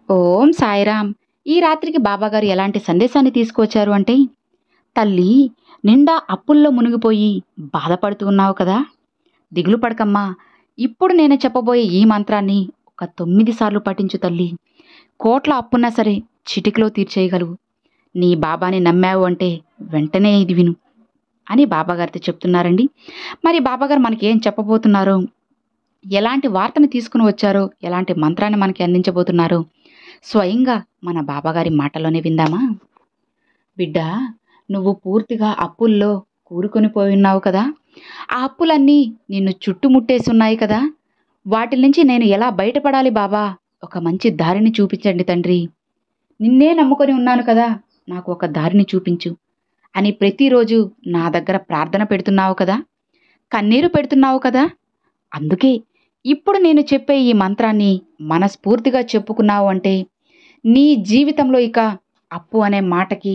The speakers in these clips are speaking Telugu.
ఓం సాయిరామ్. ఈ రాత్రికి బాబాగారు ఎలాంటి సందేశాన్ని తీసుకువచ్చారు అంటే, తల్లి, నిండా అప్పుల్లో మునిగిపోయి బాధపడుతూ ఉన్నావు కదా, దిగులు పడకమ్మా. ఇప్పుడు నేను చెప్పబోయే ఈ మంత్రాన్ని ఒక 9 సార్లు పఠించు తల్లి. కోట్ల అప్పున్నా సరే చిటికలో తీర్చేయగలవు. నీ బాబాని నమ్మావు అంటే వెంటనే ఇది విను అని బాబాగారితో చెప్తున్నారండి. మరి బాబాగారు మనకి ఏం చెప్పబోతున్నారో, ఎలాంటి వార్తను తీసుకుని వచ్చారో, ఎలాంటి మంత్రాన్ని మనకి అందించబోతున్నారో స్వయంగా మన బాబాగారి మాటలోనే విందామా? బిడ్డ, నువ్వు పూర్తిగా అప్పుల్లో కూరుకొని పోయున్నావు కదా, ఆ అప్పులన్నీ నిన్ను చుట్టుముట్టేసున్నాయి కదా, వాటి నుంచి నేను ఎలా బయటపడాలి బాబా, ఒక మంచి దారిని చూపించండి తండ్రి, నిన్నే నమ్ముకొని ఉన్నాను కదా, నాకు ఒక దారిని చూపించు అని ప్రతిరోజు నా దగ్గర ప్రార్థన పెడుతున్నావు కదా, కన్నీరు పెడుతున్నావు కదా. అందుకే ఇప్పుడు నేను చెప్పే ఈ మంత్రాన్ని మనస్ఫూర్తిగా చెప్పుకున్నావు అంటే నీ జీవితంలో ఇక అప్పు అనే మాటకి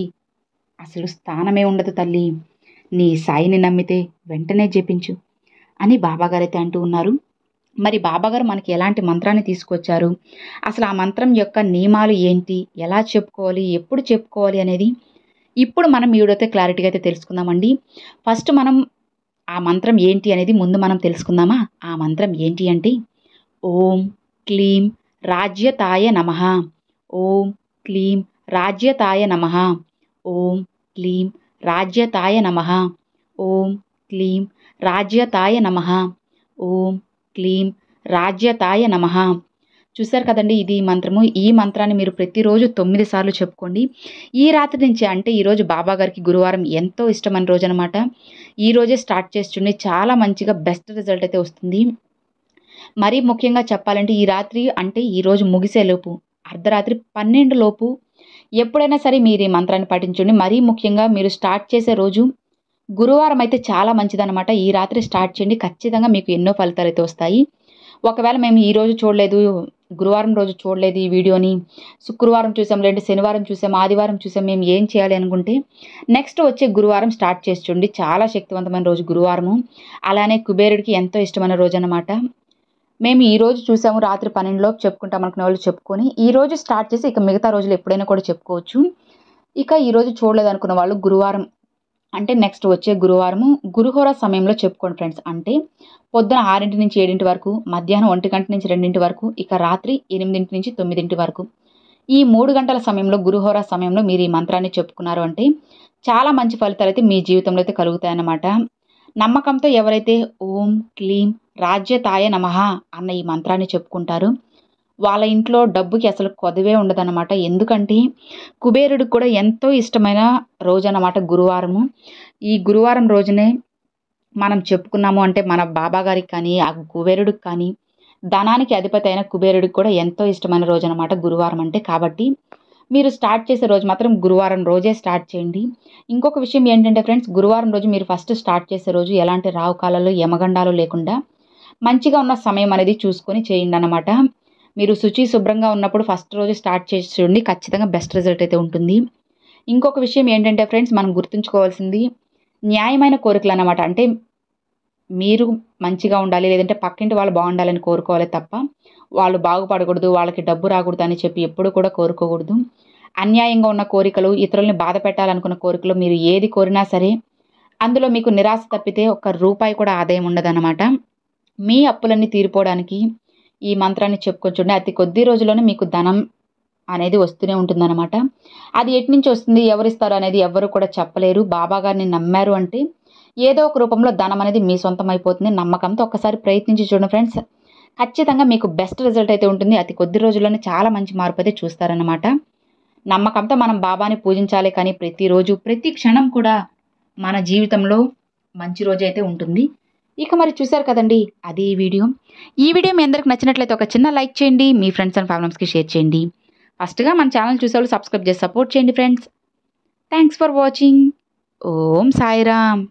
అసలు స్థానమే ఉండదు తల్లి. నీ సాయిని నమ్మితే వెంటనే జపించు అని బాబాగారైతే అంటూ ఉన్నారు. మరి బాబాగారు మనకి ఎలాంటి మంత్రాన్ని తీసుకొచ్చారు, అసలు ఆ మంత్రం యొక్క నియమాలు ఏంటి, ఎలా చెప్పుకోవాలి, ఎప్పుడు చెప్పుకోవాలి అనేది ఇప్పుడు మనం ఈ వీడియోతో క్లారిటీగా అయితే తెలుసుకుందామండి. ఫస్ట్ మనం ఆ మంత్రం ఏంటి అనేది ముందు మనం తెలుసుకుందామా? ఆ మంత్రం ఏంటి అంటే, ఓం క్లీం రాజ్యతాయ నమః. ఓం క్లీం రాజ్యతాయ నమః. ఓం క్లీం రాజ్యతాయ నమః. ఓం క్లీం రాజ్యతాయ నమః. ఓం క్లీం రాజ్యతాయ నమః. చూశారు కదండి, ఇది మంత్రము. ఈ మంత్రాన్ని మీరు ప్రతిరోజు 9 సార్లు చెప్పుకోండి. ఈ రాత్రి నుంచి అంటే ఈరోజు బాబా గారికి గురువారం ఎంతో ఇష్టమైన రోజు అనమాట. ఈ రోజే స్టార్ట్ చేసి చూడండి, చాలా మంచిగా బెస్ట్ రిజల్ట్ అయితే వస్తుంది. మరీ ముఖ్యంగా చెప్పాలంటే ఈ రాత్రి అంటే ఈరోజు ముగిసేలోపు అర్ధరాత్రి 12 లోపు ఎప్పుడైనా సరే మీరు ఈ మంత్రాన్ని పఠించండి. మరీ ముఖ్యంగా మీరు స్టార్ట్ చేసే రోజు గురువారం అయితే చాలా మంచిదన్నమాట. ఈ రాత్రి స్టార్ట్ చేయండి, ఖచ్చితంగా మీకు ఎన్నో ఫలితాలు అయితే వస్తాయి. ఒకవేళ మేము ఈ రోజు చూడలేదు, గురువారం రోజు చూడలేదు ఈ వీడియోని, శుక్రవారం చూసాం, లేదంటే శనివారం చూసాం, ఆదివారం చూసాం, మేము ఏం చేయాలి అనుకుంటే నెక్స్ట్ వచ్చే గురువారం స్టార్ట్ చేసి చూడండి. చాలా శక్తివంతమైన రోజు గురువారము. అలానే కుబేరుడికి ఎంతో ఇష్టమైన రోజు అన్నమాట. మేము ఈ రోజు చూసాము, రాత్రి 12 లోపు చెప్పుకుంటాం అనుకునే వాళ్ళు చెప్పుకొని ఈ రోజు స్టార్ట్ చేసి ఇక మిగతా రోజులు ఎప్పుడైనా కూడా చెప్పుకోవచ్చు. ఇక ఈ రోజు చూడలేదు అనుకున్న వాళ్ళు గురువారం అంటే నెక్స్ట్ వచ్చే గురువారము గురుహోర సమయంలో చెప్పుకోండి ఫ్రెండ్స్. అంటే పొద్దున 6 నుంచి 7 వరకు, మధ్యాహ్నం 1 నుంచి 2 వరకు, ఇక రాత్రి 8 నుంచి 9 వరకు, ఈ 3 గంటల సమయంలో గురుహోర సమయంలో మీరు ఈ మంత్రాన్ని చెప్పుకున్నారు అంటే చాలా మంచి ఫలితాలు అయితే మీ జీవితంలో అయితే కలుగుతాయన్నమాట. నమ్మకంతో ఎవరైతే ఓం క్లీం రాజ్యతాయ నమః అన్న ఈ మంత్రాన్ని చెప్పుకుంటారు, వాళ్ళ ఇంట్లో డబ్బుకి అసలు కొదవే ఉండదన్నమాట. ఎందుకంటే కుబేరుడికి కూడా ఎంతో ఇష్టమైన రోజు అన్నమాట గురువారము. ఈ గురువారం రోజునే మనం చెప్పుకున్నాము అంటే మన బాబా గారికి కానీ, ఆ కుబేరుడికి కానీ, ధనానికి అధిపతి అయిన కుబేరుడికి కూడా ఎంతో ఇష్టమైన రోజు అనమాట గురువారం అంటే. కాబట్టి మీరు స్టార్ట్ చేసే రోజు మాత్రం గురువారం రోజే స్టార్ట్ చేయండి. ఇంకొక విషయం ఏంటంటే ఫ్రెండ్స్, గురువారం రోజు మీరు ఫస్ట్ స్టార్ట్ చేసే రోజు ఎలాంటి రావుకాలాలు, యమగండాలు లేకుండా మంచిగా ఉన్న సమయం అనేది చూసుకొని చేయండి అన్నమాట. మీరు శుచి శుభ్రంగా ఉన్నప్పుడు ఫస్ట్ రోజు స్టార్ట్ చేసి చూడండి, ఖచ్చితంగా బెస్ట్ రిజల్ట్ అయితే ఉంటుంది. ఇంకొక విషయం ఏంటంటే ఫ్రెండ్స్, మనం గుర్తుంచుకోవాల్సింది న్యాయమైన కోరికలు అన్నమాట. అంటే మీరు మంచిగా ఉండాలి, లేదంటే పక్కింటి వాళ్ళు బాగుండాలని కోరుకోవాలి తప్ప వాళ్ళు బాగుపడకూడదు, వాళ్ళకి డబ్బు రాకూడదు అని చెప్పి ఎప్పుడు కూడా కోరుకోకూడదు. అన్యాయంగా ఉన్న కోరికలు, ఇతరుల్ని బాధ పెట్టాలనుకున్న కోరికలు మీరు ఏది కోరినా సరే అందులో మీకు నిరాశ తప్పితే ఒక్క రూపాయి కూడా ఆదాయం ఉండదన్నమాట. మీ అప్పులన్నీ తీరిపోవడానికి ఈ మంత్రాన్ని చెప్పుకొచ్చుండి. అతి కొద్ది రోజుల్లోనే మీకు ధనం అనేది వస్తూనే ఉంటుందన్నమాట. అది ఎటు నుంచి వస్తుంది, ఎవరిస్తారు అనేది ఎవరు కూడా చెప్పలేరు. బాబా గారిని నమ్మారు అంటే ఏదో ఒక రూపంలో ధనం అనేది మీ సొంతం అయిపోతుంది. నమ్మకంతో ఒక్కసారి ప్రయత్నించి చూడండి ఫ్రెండ్స్, ఖచ్చితంగా మీకు బెస్ట్ రిజల్ట్ అయితే ఉంటుంది. అతి కొద్ది రోజుల్లోనే చాలా మంచి మార్పు అయితే చూస్తారన్నమాట. నమ్మకంతో మనం బాబాని పూజించాలి, కానీ ప్రతిరోజు ప్రతి క్షణం కూడా మన జీవితంలో మంచి రోజు అయితే ఉంటుంది. ఇక మరి చూశారు కదండి, అది ఈ వీడియో. ఈ వీడియో మీ అందరికి నచ్చినట్లయితే ఒక చిన్న లైక్ చేయండి, మీ ఫ్రెండ్స్ అండ్ ఫ్యామిలీస్కి షేర్ చేయండి. ఫస్ట్గా మన ఛానల్ చూసేవాళ్ళు సబ్స్క్రైబ్ చేసి సపోర్ట్ చేయండి friends. Thanks for watching. Om Sairam.